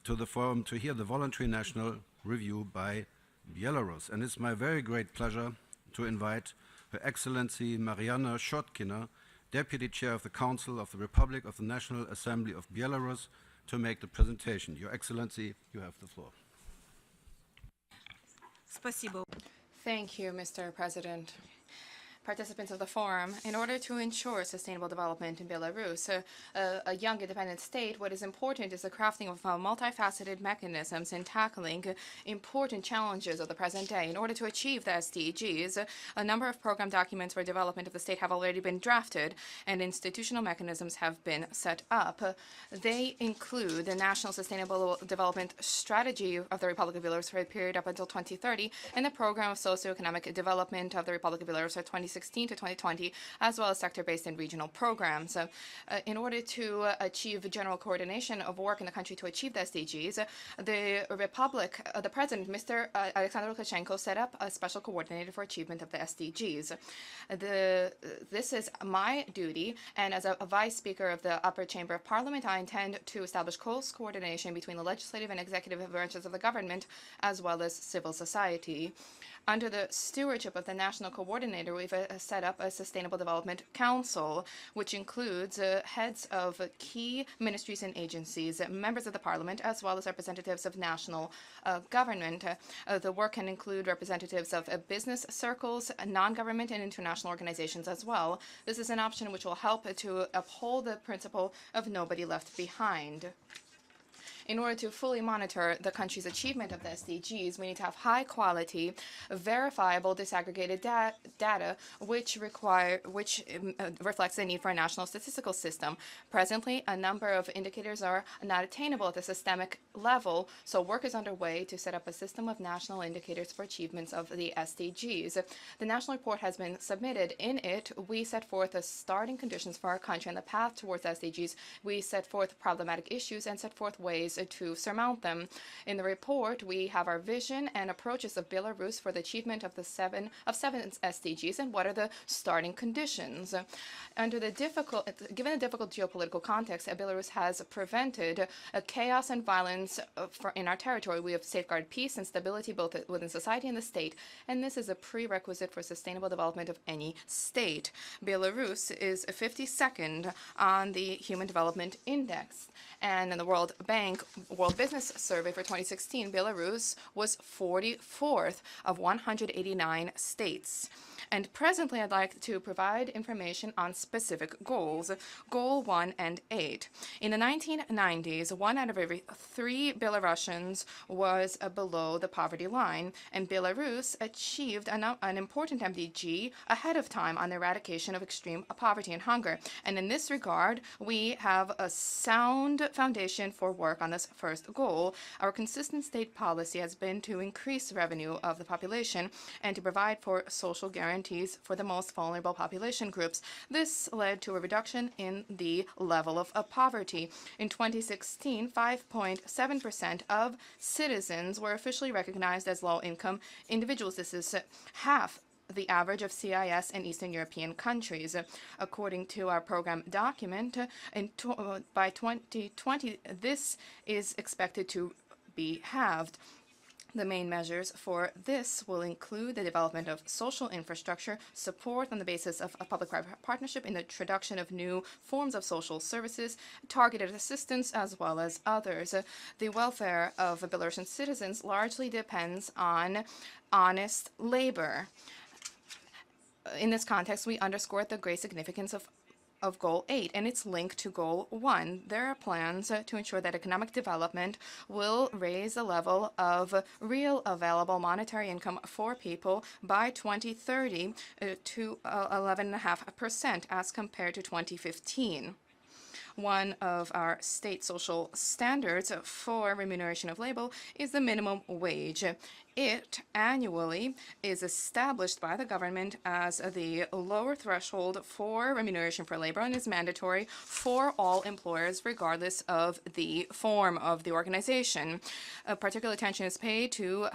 to the forum to hear the Voluntary National review by Belarus. And it's my very great pleasure to invite Her Excellency Marianna M.Shchotkina, Deputy Chair of the Council of the Republic of the National Assembly of Belarus, to make the presentation. Your Excellency, you have the floor. Thank you, Mr. President. Participants of the forum, in order to ensure sustainable development in Belarus, a young independent state, what is important is the crafting of multifaceted mechanisms in tackling important challenges of the present day. In order to achieve the SDGs, a number of program documents for development of the state have already been drafted and institutional mechanisms have been set up. They include the National Sustainable Development Strategy of the Republic of Belarus for a period up until 2030 and the Program of Socioeconomic Development of the Republic of Belarus for 2016 to 2020, as well as sector-based and regional programs. In order to achieve general coordination of work in the country to achieve the SDGs, the President, Mr. Alexander Lukashenko, set up a special coordinator for achievement of the SDGs. This is my duty, and as a Vice Speaker of the Upper Chamber of Parliament, I intend to establish close coordination between the legislative and executive branches of the government, as well as civil society. Under the stewardship of the National Coordinator, we've set up a Sustainable Development Council, which includes heads of key ministries and agencies, members of the Parliament, as well as representatives of national government. The work can include representatives of business circles, non-government, and international organizations as well. This is an option which will help to uphold the principle of nobody left behind. In order to fully monitor the country's achievement of the SDGs, we need to have high-quality, verifiable, disaggregated data, which reflects the need for a national statistical system. Presently, a number of indicators are not attainable at the systemic level, so work is underway to set up a system of national indicators for achievements of the SDGs. The national report has been submitted. In it, we set forth the starting conditions for our country and the path towards SDGs. We set forth problematic issues and set forth ways to surmount them. In the report, we have our vision and approaches of Belarus for the achievement of seven SDGs and what are the starting conditions. Given the difficult geopolitical context, Belarus has prevented chaos and violence in our territory. We have safeguarded peace and stability both within society and the state, and this is a prerequisite for sustainable development of any state. Belarus is 52nd on the Human Development Index, and in the World Business Survey for 2016, Belarus was 44th of 189 states. And presently, I'd like to provide information on specific goals, Goal 1 and 8. In the 1990s, 1 out of every 3 Belarusians was below the poverty line, and Belarus achieved an important MDG ahead of time on the eradication of extreme poverty and hunger. And in this regard, we have a sound foundation for work on this first goal. Our consistent state policy has been to increase revenue of the population and to provide for social guarantees for the most vulnerable population groups. This led to a reduction in the level of poverty. In 2016, 5.7% of citizens were officially recognized as low-income individuals. This is half the average of CIS and Eastern European countries. According to our program document, by 2020, this is expected to be halved. The main measures for this will include the development of social infrastructure, support on the basis of a public-private partnership in the introduction of new forms of social services, targeted assistance, as well as others. The welfare of Belarusian citizens largely depends on honest labor. In this context, we underscore the great significance of Goal 8 and its link to Goal 1. There are plans to ensure that economic development will raise the level of real available monetary income for people by 2030 to 11.5% as compared to 2015. One of our state social standards for remuneration of labor is the minimum wage. It annually is established by the government as the lower threshold for remuneration for labor and is mandatory for all employers regardless of the form of the organization. Particular attention is paid to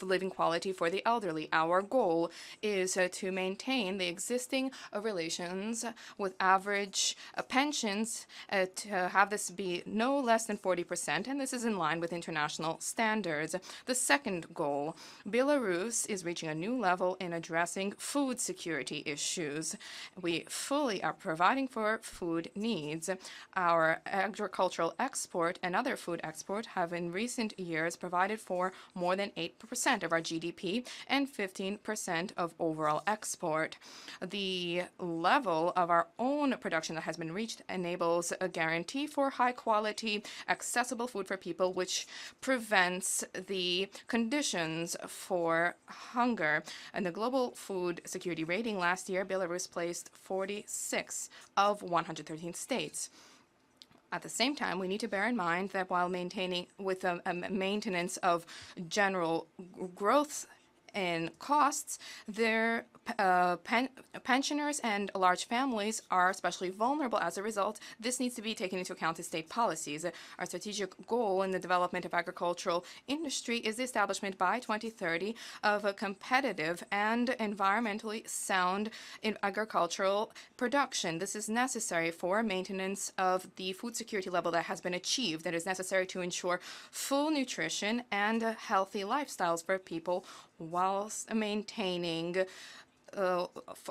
living quality for the elderly. Our goal is to maintain the existing relations with average pensions to have this be no less than 40%, and this is in line with international standards. The second goal, Belarus is reaching a new level in addressing food security issues. We fully are providing for food needs. Our agricultural export and other food export have in recent years provided for more than 8% of our GDP and 15% of overall export. The level of our own production that has been reached enables a guarantee for high quality, accessible food for people, which prevents the conditions for hunger. And the global food security rating last year, Belarus placed 46 of 113 states. At the same time, we need to bear in mind that while maintaining with a maintenance of general growth in costs, their pensioners and large families are especially vulnerable as a result. This needs to be taken into account in state policies. Our strategic goal in the development of agricultural industry is the establishment by 2030 of a competitive and environmentally sound in agricultural production. This is necessary for maintenance of the food security level that has been achieved, that is necessary to ensure full nutrition and healthy lifestyles for people whilst maintaining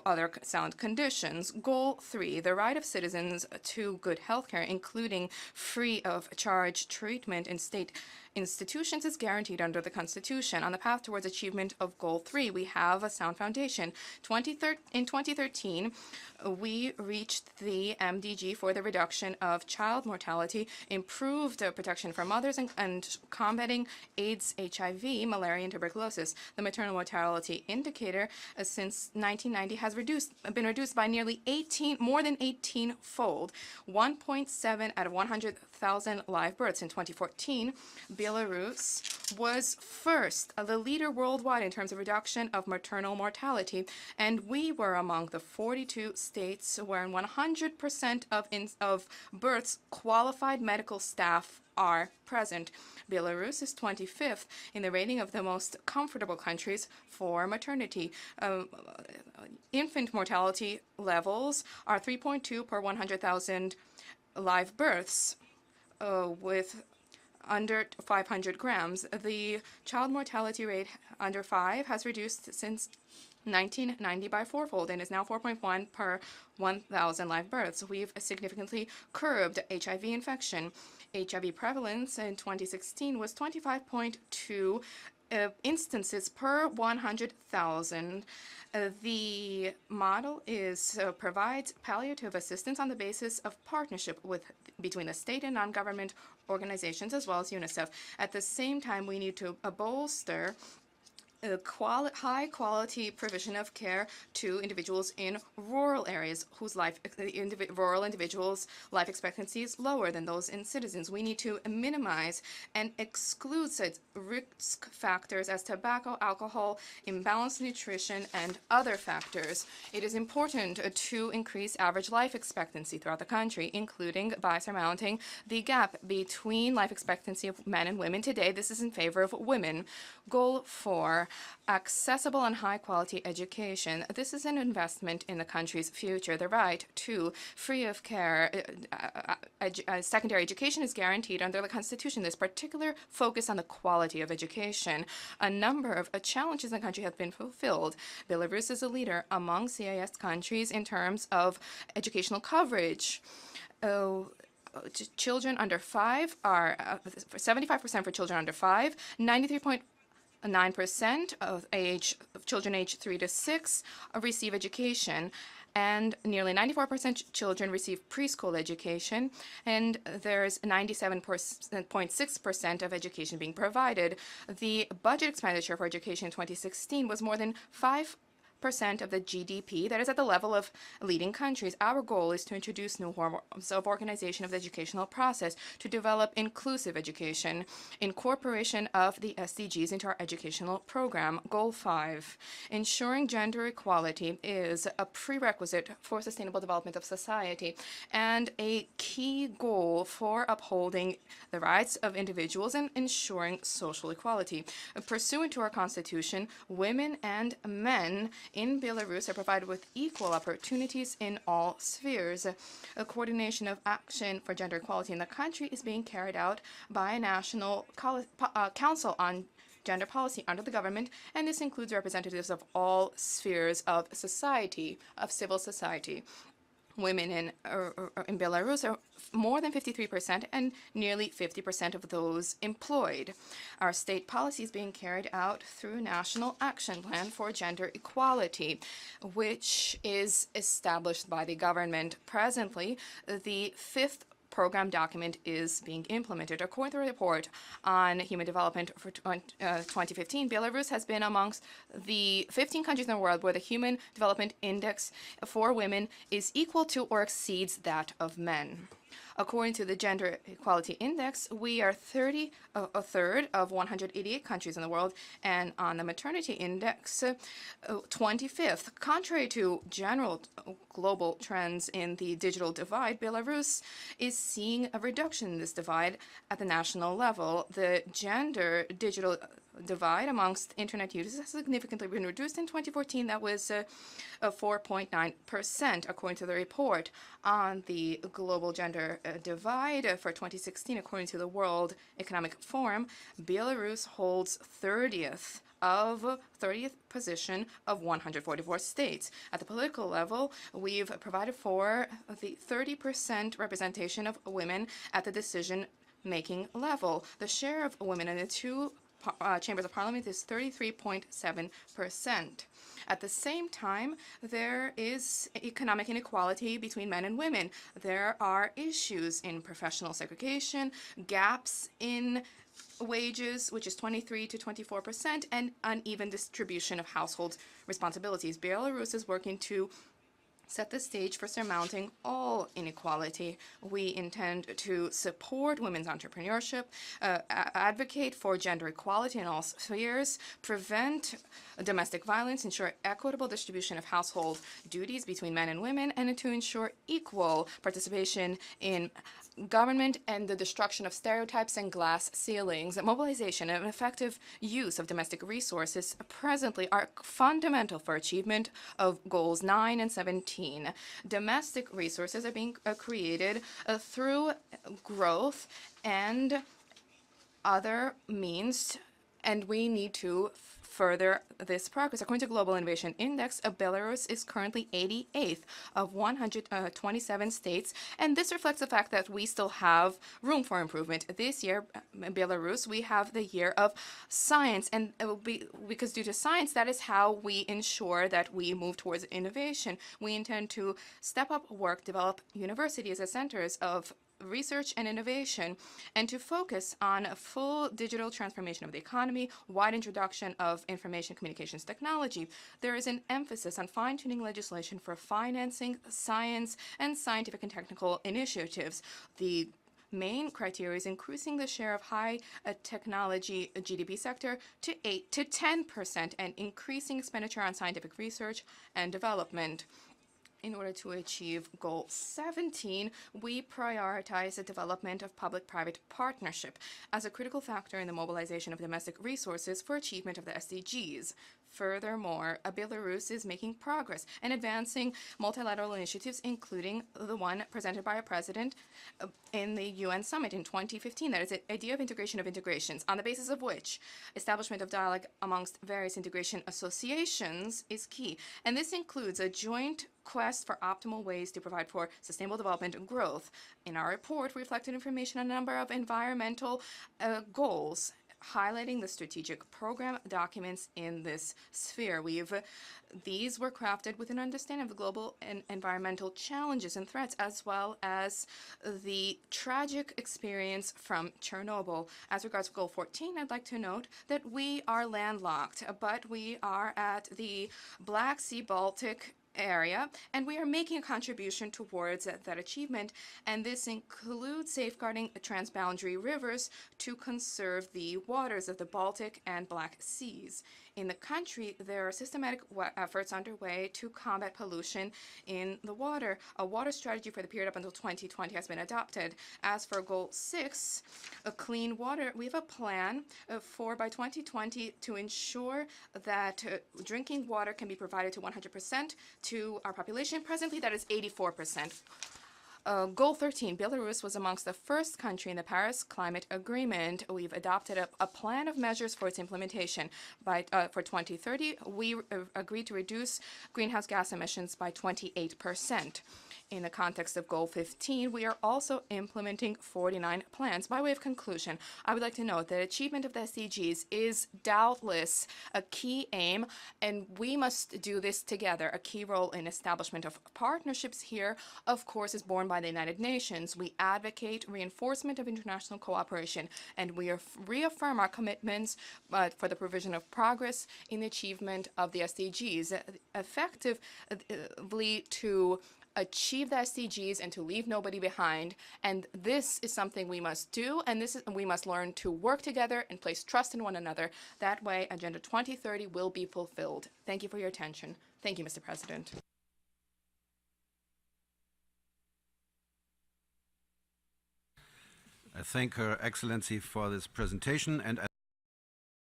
other sound conditions. Goal 3, the right of citizens to good healthcare, including free of charge treatment in state institutions, is guaranteed under the Constitution. On the path towards achievement of Goal 3, we have a sound foundation. In 2013, we reached the MDG for the reduction of child mortality, improved protection for mothers, and combating AIDS, HIV, malaria, and tuberculosis. The maternal mortality indicator since 1990 has been reduced by more than 18-fold, 1.7 out of 100,000 live births. In 2014, Belarus was the leader worldwide in terms of reduction of maternal mortality, and we were among the 42 states where in 100% of births, qualified medical staff are present. Belarus is 25th in the rating of the most comfortable countries for maternity. Infant mortality levels are 3.2 per 100,000 live births, with under 500 grams. The child mortality rate under 5 has reduced since 1990 by fourfold and is now 4.1 per 1,000 live births. We've significantly curbed HIV infection. HIV prevalence in 2016 was 25.2 instances per 100,000. The model provides palliative assistance on the basis of partnership between the state and non-government organizations as well as UNICEF. At the same time, we need to bolster high-quality provision of care to individuals in rural areas whose rural individuals' life expectancy is lower than those in citizens. We need to minimize and exclude such risk factors as tobacco, alcohol, imbalanced nutrition, and other factors. It is important to increase average life expectancy throughout the country, including by surmounting the gap between life expectancy of men and women. Today, this is in favor of women. Goal 4, accessible and high-quality education. This is an investment in the country's future. The right to free of care secondary education is guaranteed under the Constitution. There's particular focus on the quality of education. A number of challenges in the country have been fulfilled. Belarus is a leader among CIS countries in terms of educational coverage. Children under 5 are 75% for children under 5, 93.9% of children aged 3 to 6 receive education, and nearly 94% children receive preschool education, and there's 97.6% of education being provided. The budget expenditure for education in 2016 was more than 5% of the GDP, that is at the level of leading countries. Our goal is to introduce new forms of organization of the educational process, to develop inclusive education, incorporation of the SDGs into our educational program. Goal 5, ensuring gender equality is a prerequisite for sustainable development of society and a key goal for upholding the rights of individuals and ensuring social equality. Pursuant to our Constitution, women and men in Belarus are provided with equal opportunities in all spheres. A coordination of action for gender equality in the country is being carried out by a national council on gender policy under the government, and this includes representatives of all spheres of society, of civil society. Women in Belarus are more than 53% and nearly 50% of those employed. Our state policy is being carried out through a National Action Plan for Gender Equality, which is established by the government. Presently, the fifth program document is being implemented. According to the report on human development for 2015, Belarus has been amongst the 15 countries in the world where the Human Development Index for women is equal to or exceeds that of men. According to the Gender Equality Index, we are a third of 188 countries in the world, and on the Maternity Index, 25th. Contrary to general global trends in the digital divide, Belarus is seeing a reduction in this divide at the national level. The gender digital divide amongst internet users has significantly been reduced. In 2014, that was 4.9%, according to the report on the global gender divide for 2016. According to the World Economic Forum, Belarus holds 30th position of 144 states. At the political level, we've provided for the 30% representation of women at the decision-making level. The share of women in the two chambers of parliament is 33.7%. At the same time, there is economic inequality between men and women. There are issues in professional segregation, gaps in wages, which is 23 to 24%, and uneven distribution of household responsibilities. Belarus is working to set the stage for surmounting all inequality. We intend to support women's entrepreneurship, advocate for gender equality in all spheres, prevent domestic violence, ensure equitable distribution of household duties between men and women, and to ensure equal participation in government and the destruction of stereotypes and glass ceilings. Mobilization and effective use of domestic resources presently are fundamental for achievement of goals 9 and 17. Domestic resources are being created through growth and other means, and we need to further this progress. According to Global Innovation Index, Belarus is currently 88th of 127 states, and this reflects the fact that we still have room for improvement. This year, in Belarus, we have the year of science, and it will be because due to science, that is how we ensure that we move towards innovation. We intend to step up work, develop universities as centers of research and innovation, and to focus on a full digital transformation of the economy, wide introduction of information communications technology. There is an emphasis on fine-tuning legislation for financing science and scientific and technical initiatives. The main criteria is increasing the share of high technology GDP sector to 8 to 10% and increasing expenditure on scientific research and development. In order to achieve Goal 17, we prioritize the development of public-private partnership as a critical factor in the mobilization of domestic resources for achievement of the SDGs. Furthermore, Belarus is making progress and advancing multilateral initiatives, including the one presented by our president in the UN summit in 2015. That is the idea of integration of integrations, on the basis of which establishment of dialogue amongst various integration associations is key. And this includes a joint quest for optimal ways to provide for sustainable development and growth. In our report, we reflected information on a number of environmental goals, highlighting the strategic program documents in this sphere. These were crafted with an understanding of the global and environmental challenges and threats, as well as the tragic experience from Chernobyl. As regards Goal 14, I'd like to note that we are landlocked, but we are at the Black Sea Baltic area, and we are making a contribution towards that achievement, and this includes safeguarding transboundary rivers to conserve the waters of the Baltic and Black Seas. In the country, there are systematic efforts underway to combat pollution in the water. A water strategy for the period up until 2020 has been adopted. As for Goal 6, clean water, we have a plan for by 2020 to ensure that drinking water can be provided to 100% to our population. Presently, that is 84%. Goal 13, Belarus was amongst the first country in the Paris Climate Agreement. We've adopted a plan of measures for its implementation. For 2030, we agreed to reduce greenhouse gas emissions by 28%. In the context of Goal 15, we are also implementing 49 plans. By way of conclusion, I would like to note that achievement of the SDGs is doubtless a key aim, and we must do this together. A key role in establishment of partnerships here, of course, is borne by the United Nations. We advocate reinforcement of international cooperation, and we reaffirm our commitments for the provision of progress in the achievement of the SDGs, effectively to achieve the SDGs and to leave nobody behind. And this is something we must do, and we must learn to work together and place trust in one another. That way, Agenda 2030 will be fulfilled. Thank you for your attention. Thank you, Mr. President. I thank Her Excellency for this presentation, and